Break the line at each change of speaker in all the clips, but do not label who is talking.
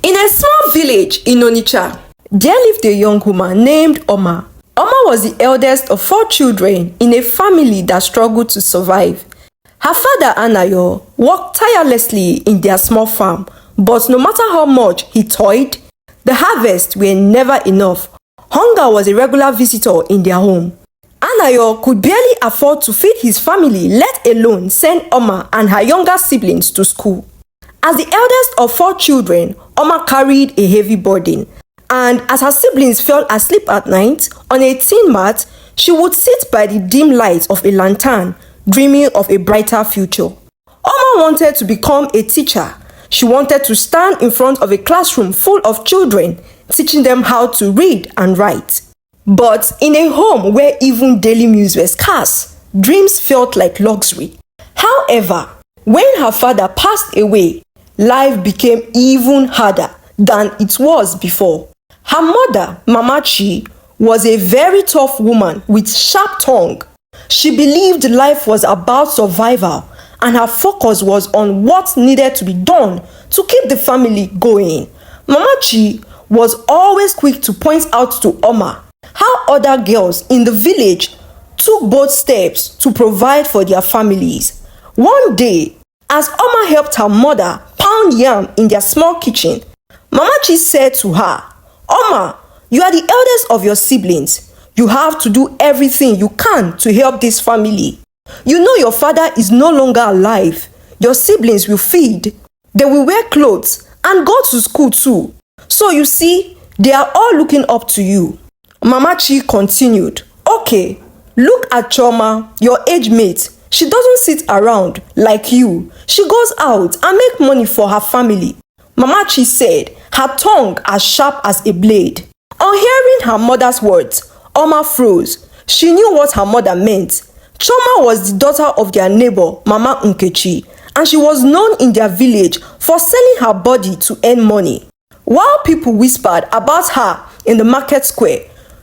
In a small village in Onitsha, there lived a young woman named Omar. Omar was the eldest of 4 children in a family that struggled to survive. Her father, Anayo, worked tirelessly in their small farm, but no matter how much he toiled, the harvests were never enough. Hunger was a regular visitor in their home. Anayo could barely afford to feed his family, let alone send Omar and her younger siblings to school. As the eldest of 4 children, Omar carried a heavy burden, and as her siblings fell asleep at night on a tin mat, she would sit by the dim light of a lantern, dreaming of a brighter future. Omar wanted to become a teacher. She wanted to stand in front of a classroom full of children, teaching them how to read and write. But in a home where even daily meals were scarce, dreams felt like luxury. However, when her father passed away, life became even harder than it was before. Her mother, Mama Chi, was a very tough woman with sharp tongue. She believed life was about survival, and her focus was on what needed to be done to keep the family going. Mama Chi was always quick to point out to Omar how other girls in the village took bold steps to provide for their families. One day, as Omar helped her mother pound yam in their small kitchen, Mama Chi said to her, "Omar, you are the eldest of your siblings. You have to do everything you can to help this family. You know your father is no longer alive. Your siblings will feed, they will wear clothes and go to school too. So you see, they are all looking up to you." Mama Chi continued, "Okay, look at Choma, your age mate. She doesn't sit around like you. She goes out and make money for her family." Mama Chi said, her tongue as sharp as a blade. On hearing her mother's words, Omar froze. She knew what her mother meant. Choma was the daughter of their neighbor, Mama Nkechi, and she was known in their village for selling her body to earn money. While people whispered about her in the market square,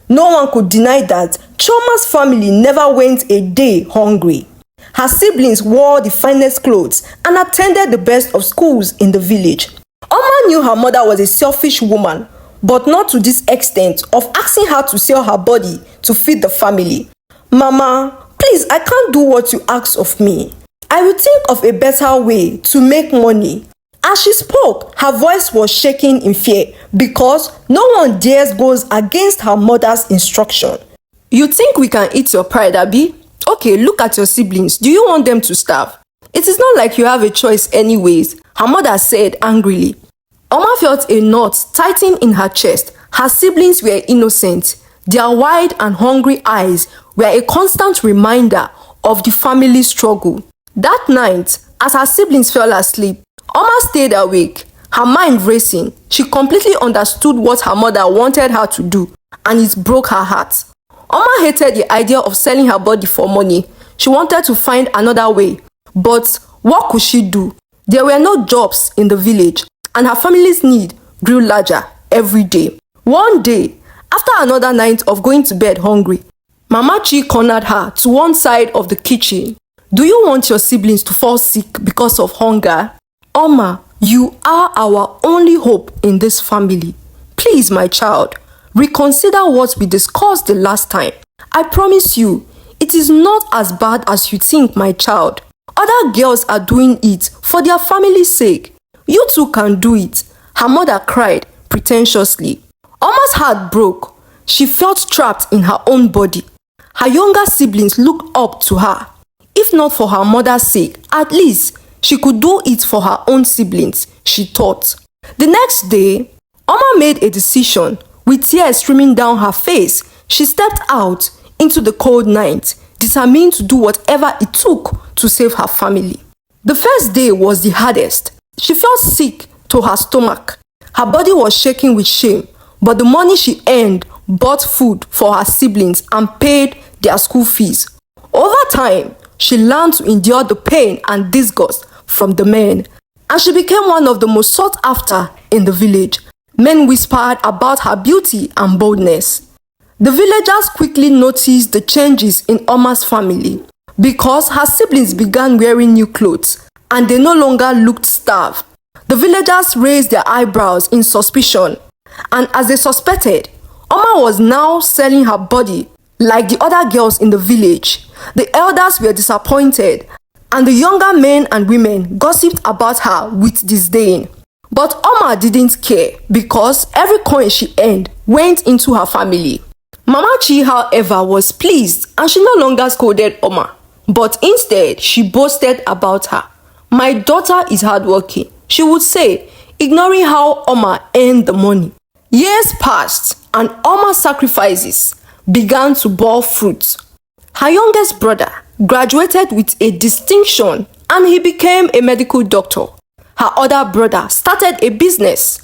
no one could deny that Choma's family never went a day hungry. Her siblings wore the finest clothes and attended the best of schools in the village. Omar knew her mother was a selfish woman, but not to this extent of asking her to sell her body to feed the family. "Mama, please, I can't do what you ask of me. I will think of a better way to make money." As she spoke, her voice was shaking in fear because no one dares go against her mother's instruction. "You think we can eat your pride, Abi? Okay, look at your siblings. Do you want them to starve? It is not like you have a choice anyways," her mother said angrily. Omar felt a knot tighten in her chest. Her siblings were innocent. Their wide and hungry eyes were a constant reminder of the family struggle. That night, as her siblings fell asleep, Omar stayed awake, her mind racing. She completely understood what her mother wanted her to do, and it broke her heart. Omar hated the idea of selling her body for money. She wanted to find another way. But what could she do? There were no jobs in the village, and her family's need grew larger every day. One day, after another night of going to bed hungry, Mama Chi cornered her to one side of the kitchen. "Do you want your siblings to fall sick because of hunger? Omar, you are our only hope in this family. Please, my child, reconsider what we discussed the last time. I promise you, it is not as bad as you think, my child. Other girls are doing it for their family's sake. You too can do it," her mother cried pretentiously. Omar's heart broke. She felt trapped in her own body. Her younger siblings looked up to her. If not for her mother's sake, at least she could do it for her own siblings, she thought. The next day, Omar made a decision. With tears streaming down her face, she stepped out into the cold night, determined to do whatever it took to save her family. The first day was the hardest. She felt sick to her stomach. Her body was shaking with shame, but the money she earned bought food for her siblings and paid their school fees. Over time, she learned to endure the pain and disgust from the men, and she became one of the most sought after in the village. Men whispered about her beauty and boldness. The villagers quickly noticed the changes in Omar's family because her siblings began wearing new clothes and they no longer looked starved. The villagers raised their eyebrows in suspicion, and as they suspected, Omar was now selling her body like the other girls in the village. The elders were disappointed, and the younger men and women gossiped about her with disdain. But Omar didn't care because every coin she earned went into her family. Mama Chi, however, was pleased, and she no longer scolded Omar, but instead she boasted about her. "My daughter is hardworking," she would say, ignoring how Omar earned the money. Years passed, and Omar's sacrifices began to bear fruit. Her youngest brother graduated with a distinction, and he became a medical doctor. Her other brother started a business,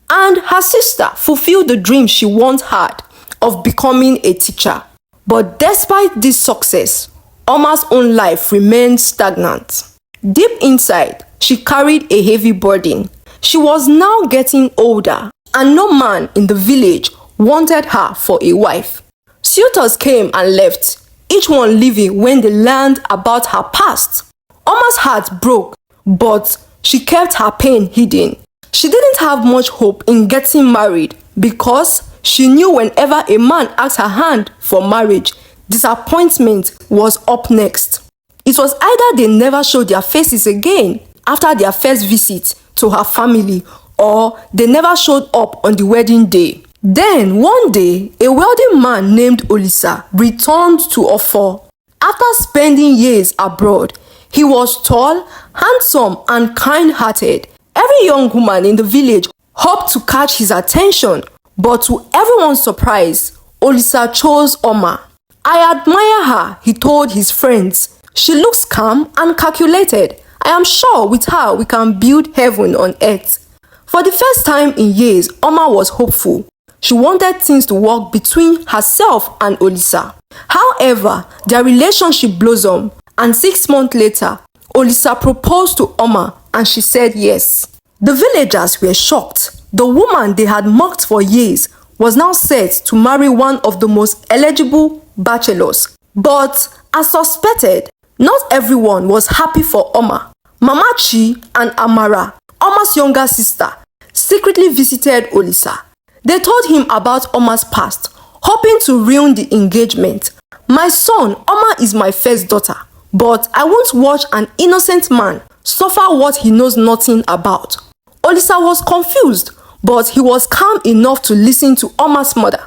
and her sister fulfilled the dream she once had of becoming a teacher. But despite this success, Omar's own life remained stagnant. Deep inside, she carried a heavy burden. She was now getting older, and no man in the village wanted her for a wife. Suitors came and left, each one leaving when they learned about her past. Omar's heart broke, but she kept her pain hidden. She didn't have much hope in getting married because she knew whenever a man asked her hand for marriage, disappointment was up next. It was either they never showed their faces again after their first visit to her family, or they never showed up on the wedding day. Then one day, a wealthy man named Olisa returned to Ofo. After spending years abroad, he was tall, handsome, and kind-hearted. Every young woman in the village hoped to catch his attention, but to everyone's surprise, Olisa chose Omar. "I admire her," he told his friends. "She looks calm and calculated. I am sure with her we can build heaven on earth." For the first time in years, Omar was hopeful. She wanted things to work between herself and Olisa. However, their relationship blossomed, and 6 months later, Olisa proposed to Omar, and she said yes. The villagers were shocked. The woman they had mocked for years was now set to marry one of the most eligible bachelors. But as suspected, not everyone was happy for Omar. Mama Chi and Amara, Omar's younger sister, secretly visited Olisa. They told him about Omar's past, hoping to ruin the engagement. "My son, Omar is my first daughter, but I won't watch an innocent man suffer what he knows nothing about." Olisa was confused, but he was calm enough to listen to Omar's mother.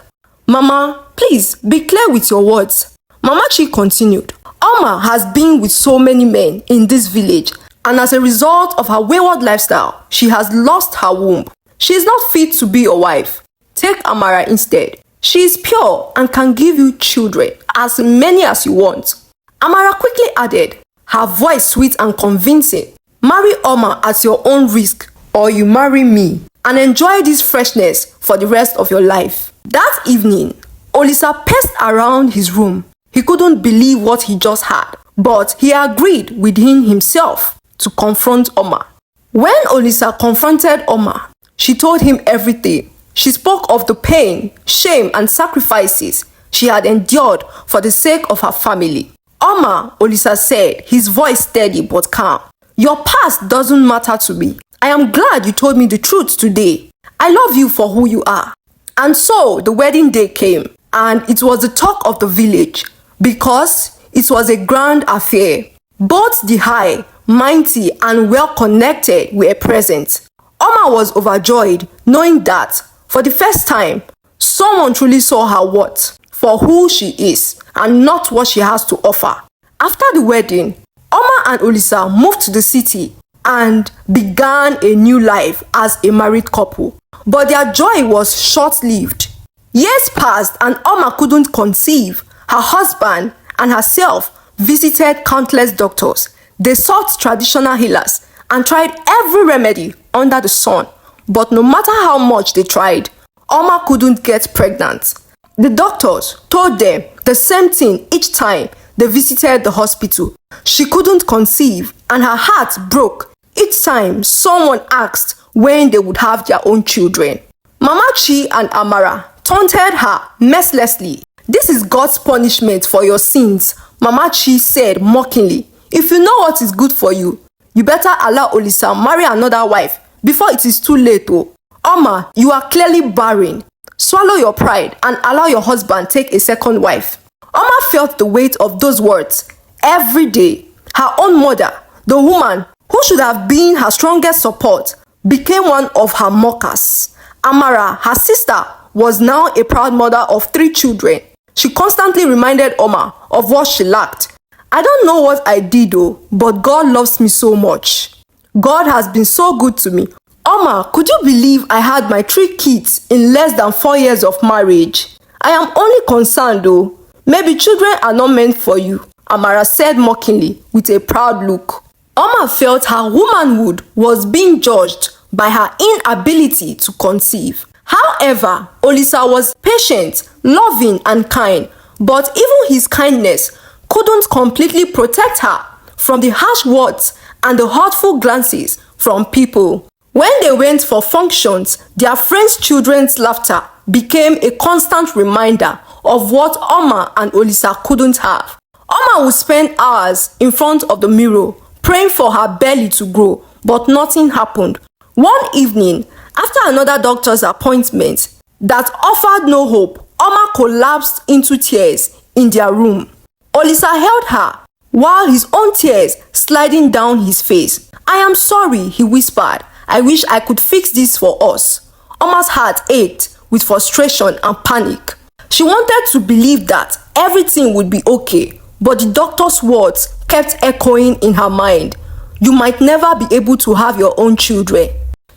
"Mama, please be clear with your words." Mama Chi continued. "Omar has been with so many men in this village, and as a result of her wayward lifestyle, she has lost her womb. She is not fit to be your wife. Take Amara instead. She is pure and can give you children, as many as you want." Amara quickly added, her voice sweet and convincing, "Marry Omar at your own risk, or you marry me, and enjoy this freshness for the rest of your life." That evening, Olisa paced around his room. He couldn't believe what he just had, but he agreed within himself to confront Omar. When Olisa confronted Omar, she told him everything. She spoke of the pain, shame, and sacrifices she had endured for the sake of her family. "Omar," Olisa said, his voice steady but calm, "your past doesn't matter to me. I am glad you told me the truth today. I love you for who you are." And so the wedding day came, and it was the talk of the village because it was a grand affair. Both the high, mighty, and well-connected were present. Omar was overjoyed knowing that, for the first time, someone truly saw her worth for who she is and not what she has to offer. After the wedding, Omar and Olisa moved to the city and began a new life as a married couple. But their joy was short-lived. Years passed and Omar couldn't conceive. Her husband and herself visited countless doctors. They sought traditional healers and tried every remedy under the sun. But no matter how much they tried, Omar couldn't get pregnant. The doctors told them the same thing each time they visited the hospital. She couldn't conceive, and her heart broke each time someone asked when they would have their own children. Mama Chi and Amara taunted her mercilessly. "This is God's punishment for your sins," Mama Chi said mockingly. "If you know what is good for you, you better allow Olisa marry another wife before it is too late. Oh, Omar, you are clearly barren. Swallow your pride and allow your husband take a second wife. Omar felt the weight of those words every day. Her own mother, the woman who should have been her strongest support, became one of her mockers. Amara, her sister, was now a proud mother of 3 children. She constantly reminded Omar of what she lacked. I don't know what I did though, but God loves me so much. God has been so good to me. Omar, could you believe I had my 3 kids in less than 4 years of marriage? I am only concerned though. Maybe children are not meant for you, Amara said mockingly with a proud look. Omar felt her womanhood was being judged by her inability to conceive. However, Olisa was patient, loving and kind, but even his kindness couldn't completely protect her from the harsh words and the hurtful glances from people. When they went for functions, their friends' children's laughter became a constant reminder of what Omar and Olisa couldn't have. Omar would spend hours in front of the mirror praying for her belly to grow, but nothing happened. One evening, after another doctor's appointment that offered no hope, Omar collapsed into tears in their room. Olisa held her, while his own tears sliding down his face. I am sorry, he whispered. I wish I could fix this for us. Omar's heart ached with frustration and panic. She wanted to believe that everything would be okay, but the doctor's words kept echoing in her mind. You might never be able to have your own children.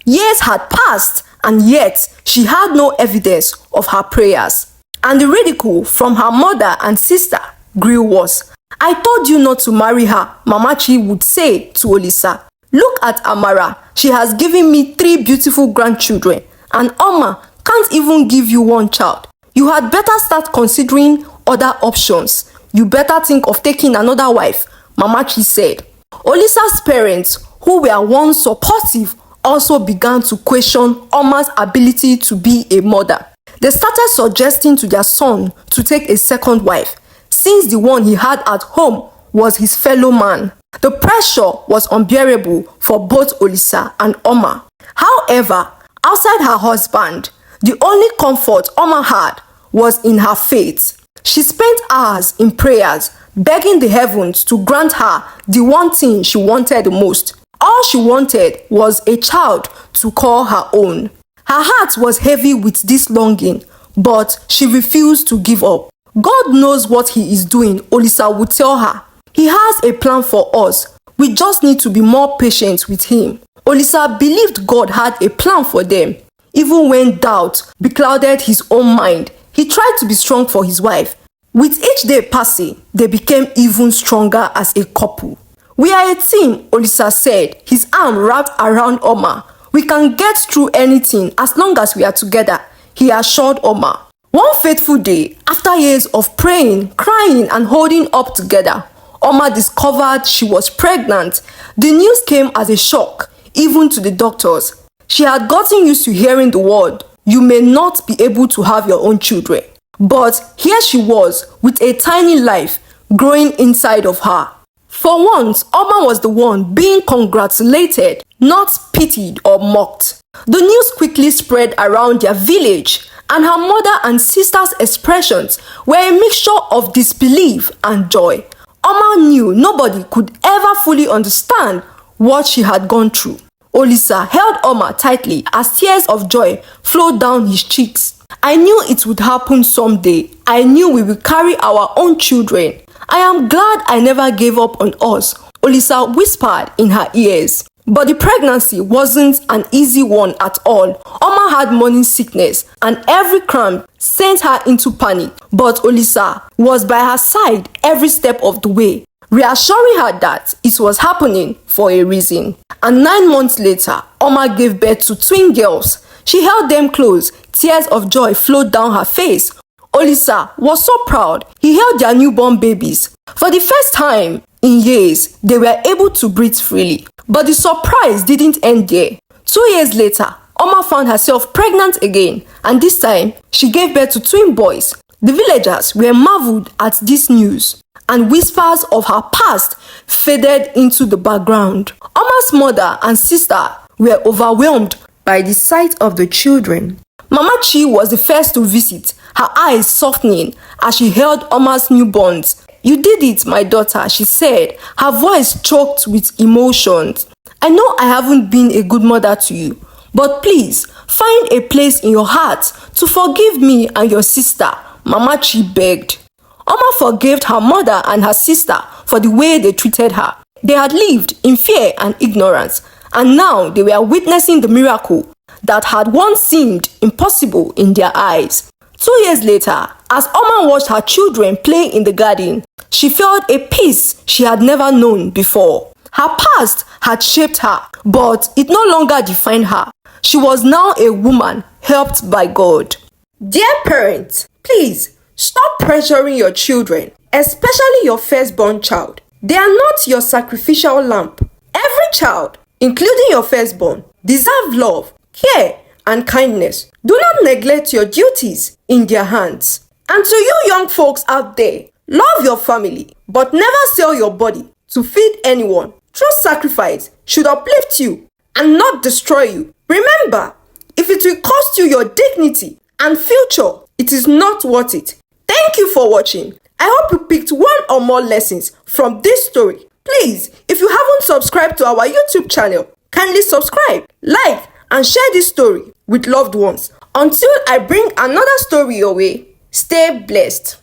Years had passed, and yet she had no evidence of her prayers. And the ridicule from her mother and sister grew worse. I told you not to marry her, Mamachi would say to Olisa. Look at Amara. She has given me 3 beautiful grandchildren, and Omar can't even give you 1 child. You had better start considering other options. You better think of taking another wife, Mamachi said. Olisa's parents, who were once supportive, also began to question Omar's ability to be a mother. They started suggesting to their son to take a second wife, since the one he had at home was his fellow man. The pressure was unbearable for both Olisa and Omar. However, outside her husband, the only comfort Omar had was in her faith. She spent hours in prayers, begging the heavens to grant her the one thing she wanted the most. All she wanted was a child to call her own. Her heart was heavy with this longing, but she refused to give up. God knows what he is doing, Olisa would tell her. He has a plan for us. We just need to be more patient with him. Olisa believed God had a plan for them. Even when doubt beclouded his own mind, he tried to be strong for his wife. With each day passing, they became even stronger as a couple. We are a team, Olisa said, his arm wrapped around Omar. We can get through anything as long as we are together, he assured Omar. One fateful day, after years of praying, crying and holding up together, Omar discovered she was pregnant. The news came as a shock, even to the doctors. She had gotten used to hearing the word, you may not be able to have your own children. But here she was, with a tiny life growing inside of her. For once, Omar was the one being congratulated, not pitied or mocked. The news quickly spread around their village, and her mother and sister's expressions were a mixture of disbelief and joy. Omar knew nobody could ever fully understand what she had gone through. Olisa held Omar tightly as tears of joy flowed down his cheeks. I knew it would happen someday. I knew we would carry our own children. I am glad I never gave up on us, Olisa whispered in her ears. But the pregnancy wasn't an easy one at all. Omar had morning sickness, and every cramp sent her into panic. But Olisa was by her side every step of the way, reassuring her that it was happening for a reason. And 9 months later, Omar gave birth to twin girls. She held them close. Tears of joy flowed down her face. Olisa was so proud. He held their newborn babies. For the first time in years, they were able to breathe freely. But the surprise didn't end there. 2 years later, Omar found herself pregnant again, and this time, she gave birth to twin boys. The villagers were marveled at this news, and whispers of her past faded into the background. Omar's mother and sister were overwhelmed by the sight of the children. Mama Chi was the first to visit, her eyes softening as she held Omar's newborns. "You did it, my daughter," she said, her voice choked with emotions. "I know I haven't been a good mother to you, but please find a place in your heart to forgive me and your sister," Mama Chi begged. Omar forgave her mother and her sister for the way they treated her. They had lived in fear and ignorance, and now they were witnessing the miracle that had once seemed impossible in their eyes. 2 years later, as Omar watched her children play in the garden, she felt a peace she had never known before. Her past had shaped her, but it no longer defined her. She was now a woman helped by God. Dear parents, please stop pressuring your children, especially your firstborn child. They are not your sacrificial lamb. Every child, including your firstborn, deserves love, care, and kindness. Do not neglect your duties in their hands. And to you young folks out there, love your family, but never sell your body to feed anyone. True sacrifice should uplift you and not destroy you. Remember, if it will cost you your dignity and future, it is not worth it. Thank you for watching. I hope you picked one or more lessons from this story. Please, if you haven't subscribed to our YouTube channel, kindly subscribe, like, and share this story with loved ones. Until I bring another story your way, stay blessed.